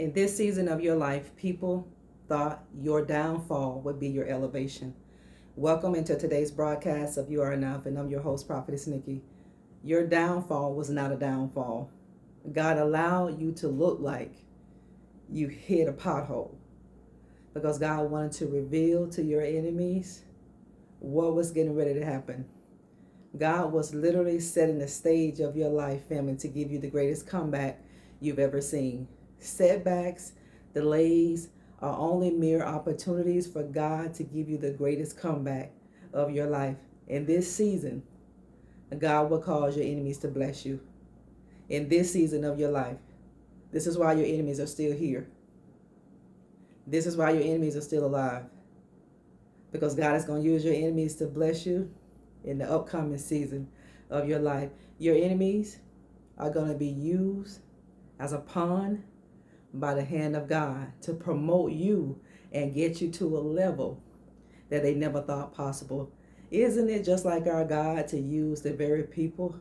In this season of your life, people thought your downfall would be your elevation. Welcome into today's broadcast of You Are Enough, and I'm your host, Prophetess Nikki. Your downfall was not a downfall. God allowed you to look like you hit a pothole because God wanted to reveal to your enemies what was getting ready to happen. God was literally setting the stage of your life, family, to give you the greatest comeback you've ever seen. Setbacks, delays are only mere opportunities for God to give you the greatest comeback of your life. In this season, God will cause your enemies to bless you. In this season of your life, this is why your enemies are still here. This is why your enemies are still alive. Because God is going to use your enemies to bless you in the upcoming season of your life. Your enemies are going to be used as a pawn by the hand of God to promote you and get you to a level that they never thought possible. Isn't it just like our God to use the very people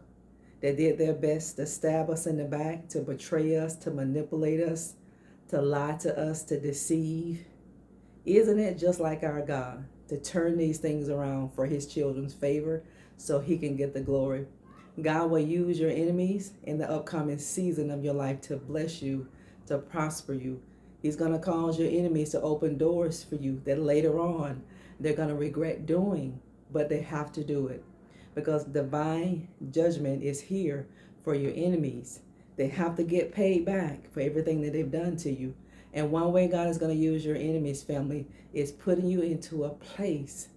that did their best to stab us in the back, to betray us, to manipulate us, to lie to us, to deceive? Isn't it just like our God to turn these things around for his children's favor so he can get the glory? God will use your enemies in the upcoming season of your life to bless you, to prosper you. He's going to cause your enemies to open doors for you that later on they're going to regret doing, but they have to do it because divine judgment is here for your enemies. They have to get paid back for everything that they've done to you. And one way God is going to use your enemies, family, is putting you into a place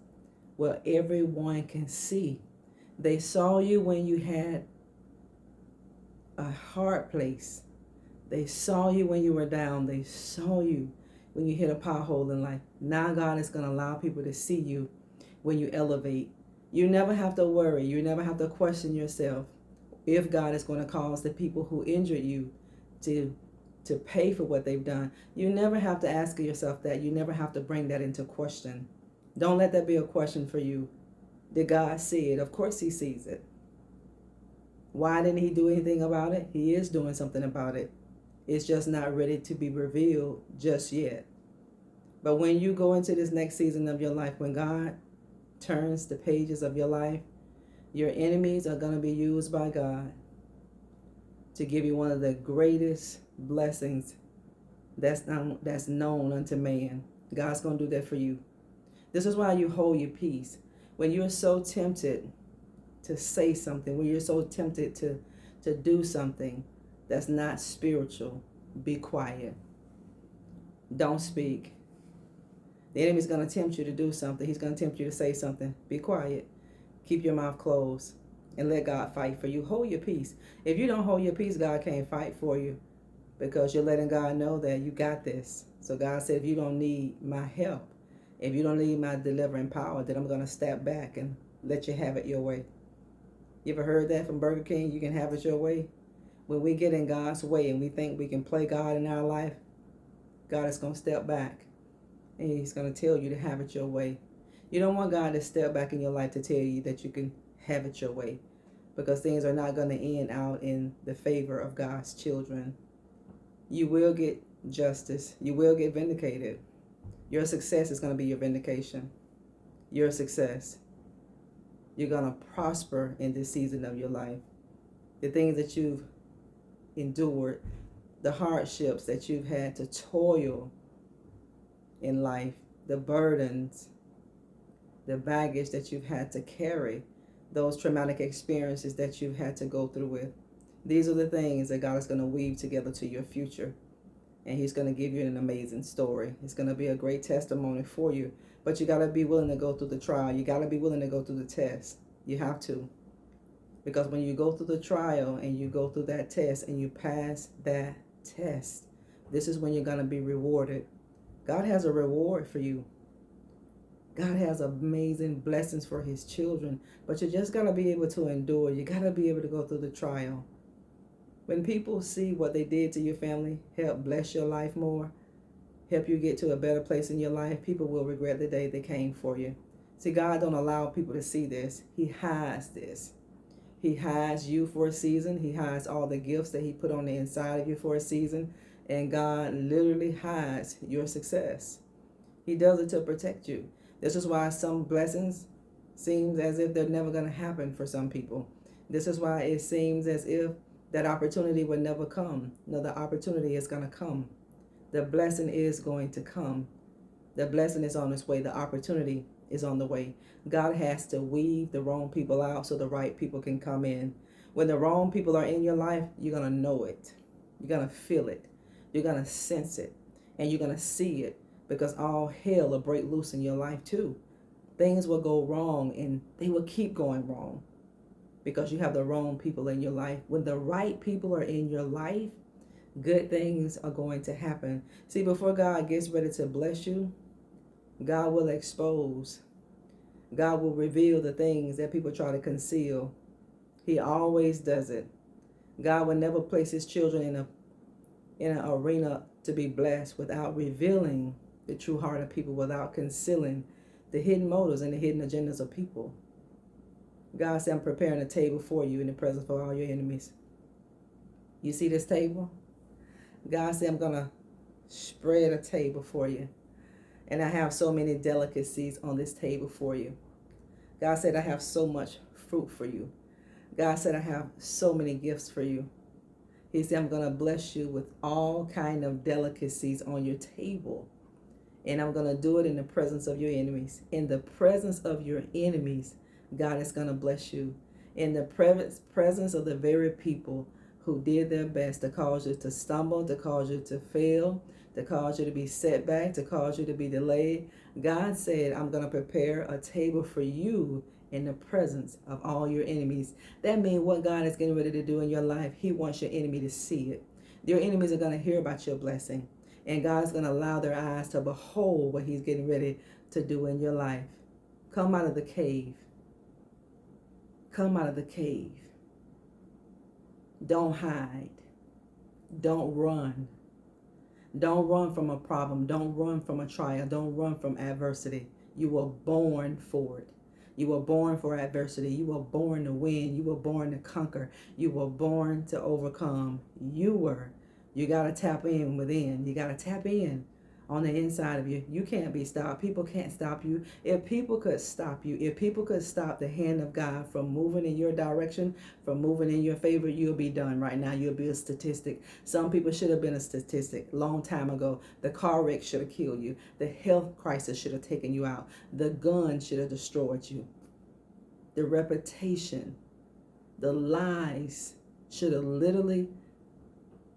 where everyone can see. They saw you when you had a hard place. They saw you when you were down. They saw you when you hit a pothole in life. Now God is going to allow people to see you when you elevate. You never have to worry. You never have to question yourself if God is going to cause the people who injured you to pay for what they've done. You never have to ask yourself that. You never have to bring that into question. Don't let that be a question for you. Did God see it? Of course he sees it. Why didn't he do anything about it? He is doing something about it. It's just not ready to be revealed just yet. But when you go into this next season of your life, when God turns the pages of your life, your enemies are going to be used by God to give you one of the greatest blessings that's known unto man. God's going to do that for you. This is why you hold your peace. When you're so tempted to say something, when you're so tempted to do something that's not spiritual, be quiet. Don't speak. The enemy's going to tempt you to do something. He's going to tempt you to say something. Be quiet. Keep your mouth closed and let God fight for you. Hold your peace. If you don't hold your peace, God can't fight for you because you're letting God know that you got this. So God said, if you don't need my help, if you don't need my delivering power, then I'm going to step back and let you have it your way. You ever heard that from Burger King? You can have it your way. When we get in God's way and we think we can play God in our life, God is going to step back and he's going to tell you to have it your way. You don't want God to step back in your life to tell you that you can have it your way because things are not going to end out in the favor of God's children. You will get justice. You will get vindicated. Your success is going to be your vindication. Your success. You're going to prosper in this season of your life. The things that you've endured, the hardships that you've had to toil in life, the burdens, the baggage that you've had to carry, those traumatic experiences that you've had to go through with. These are the things that God is going to weave together to your future. And he's going to give you an amazing story. It's going to be a great testimony for you. But you got to be willing to go through the trial. You got to be willing to go through the test. You have to. Because when you go through the trial and you go through that test and you pass that test, this is when you're going to be rewarded. God has a reward for you. God has amazing blessings for his children. But you just got to be able to endure. You got to be able to go through the trial. When people see what they did to your family, help bless your life more, help you get to a better place in your life, people will regret the day they came for you. See, God don't allow people to see this. He hides this. He hides you for a season. He hides all the gifts that he put on the inside of you for a season. And God literally hides your success. He does it to protect you. This is why some blessings seems as if they're never going to happen for some people. This is why it seems as if that opportunity will never come. No, the opportunity is going to come. The blessing is going to come. The blessing is on its way. The opportunity is on the way. God has to weave the wrong people out so the right people can come in. When the wrong people are in your life, you're going to know it. You're going to feel it. You're going to sense it. And you're going to see it, because all hell will break loose in your life too. Things will go wrong, and they will keep going wrong because you have the wrong people in your life. When the right people are in your life, good things are going to happen. See, before God gets ready to bless you, God will expose. God will reveal the things that people try to conceal. He always does it. God will never place his children in an arena to be blessed without revealing the true heart of people, without concealing the hidden motives and the hidden agendas of people. God said, I'm preparing a table for you in the presence of all your enemies. You see this table? God said, I'm going to spread a table for you. And I have so many delicacies on this table for you. God said, I have so much fruit for you. God said, I have so many gifts for you. He said, I'm going to bless you with all kind of delicacies on your table. And I'm going to do it in the presence of your enemies. In the presence of your enemies, God is going to bless you. In the presence of the very people who did their best to cause you to stumble, to cause you to fail, to cause you to be set back, to cause you to be delayed. God said, I'm going to prepare a table for you in the presence of all your enemies. That means what God is getting ready to do in your life, he wants your enemy to see it. Your enemies are going to hear about your blessing. And God's going to allow their eyes to behold what he's getting ready to do in your life. Come out of the cave. Come out of the cave. Don't hide. Don't run. Don't run from a problem. Don't run from a trial. Don't run from adversity. You were born for it. You were born for adversity. You were born to win. You were born to conquer. You were born to overcome. You got to tap in within. You got to tap in on the inside of you. You can't be stopped. People can't stop you. If people could stop you, if people could stop the hand of God from moving in your direction, from moving in your favor, you'll be done right now. You'll be a statistic. Some people should have been a statistic long time ago. The car wreck should have killed you. The health crisis should have taken you out. The gun should have destroyed you. The reputation, the lies should have literally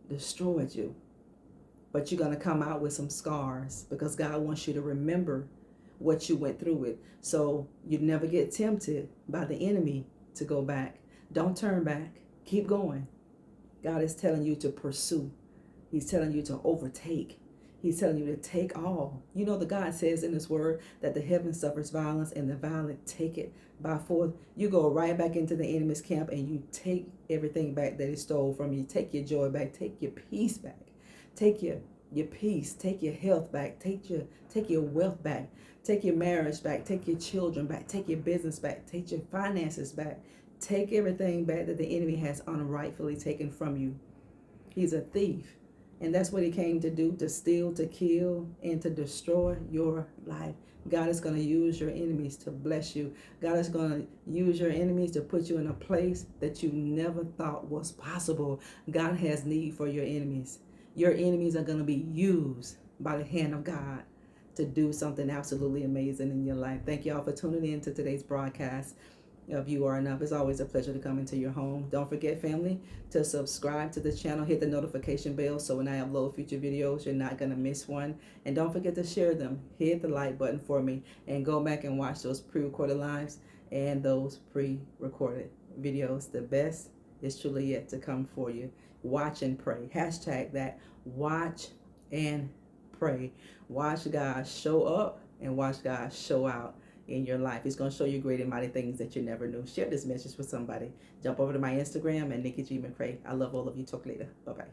destroyed you. But you're going to come out with some scars because God wants you to remember what you went through with. So you never get tempted by the enemy to go back. Don't turn back. Keep going. God is telling you to pursue. He's telling you to overtake. He's telling you to take all. You know, the God says in his word that the heaven suffers violence and the violent take it by force. You go right back into the enemy's camp and you take everything back that he stole from you. Take your joy back. Take your peace back. Take your peace. Take your health back. Take your wealth back. Take your marriage back. Take your children back. Take your business back. Take your finances back. Take everything back that the enemy has unrightfully taken from you. He's a thief. And that's what he came to do, to steal, to kill, and to destroy your life. God is going to use your enemies to bless you. God is going to use your enemies to put you in a place that you never thought was possible. God has need for your enemies. Your enemies are going to be used by the hand of God to do something absolutely amazing in your life. Thank you all for tuning in to today's broadcast of You Are Enough. It's always a pleasure to come into your home. Don't forget, family, to subscribe to the channel. Hit the notification bell so when I upload future videos, you're not going to miss one. And don't forget to share them. Hit the like button for me and go back and watch those pre-recorded lives and those pre-recorded videos. The best is truly yet to come for you. Watch and pray. Hashtag that. Watch and pray. Watch God show up and watch God show out in your life. He's going to show you great and mighty things that you never knew. Share this message with somebody. Jump over to my Instagram at Nikki McCray. I love all of you. Talk later. Bye-bye.